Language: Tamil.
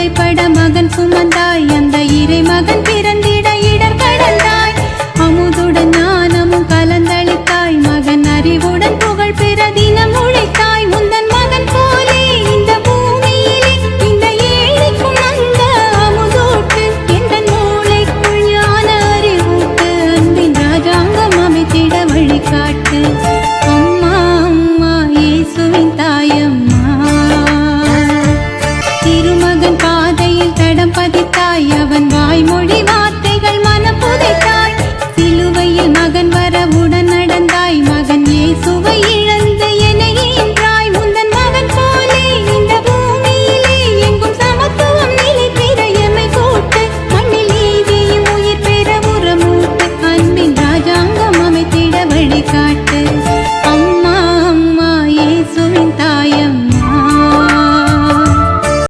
இடைப்பட மகன் சுமந்தாய், அந்த இறை மகன் பிறந்திட இடர் கடந்தாய். அமுதுடன் ஞானமும் கலந்தளித்தாய், மகன் அறிவுடன் புகழ் பெற தினம் உழைத்தாய். உந்தன் மகன் போலே இந்த பூமியிலே இந்த ஏழைக்கும் அந்த அமுதூட்டு, எந்த மூளைக்குள் ஞான அறிவூட்டு, அன்பின் ராஜாங்கம் அமைத்திட வழிகாட்டு. அம்மா அம்மா இயேசுவின் தாயம்மா, திருமகன் பாதையில் தடம் பதித்தாய், அவன் வாய்மொழி வார்த்தைகள் மனம் புதைத்தாய். சிலுவையில் மகன் வர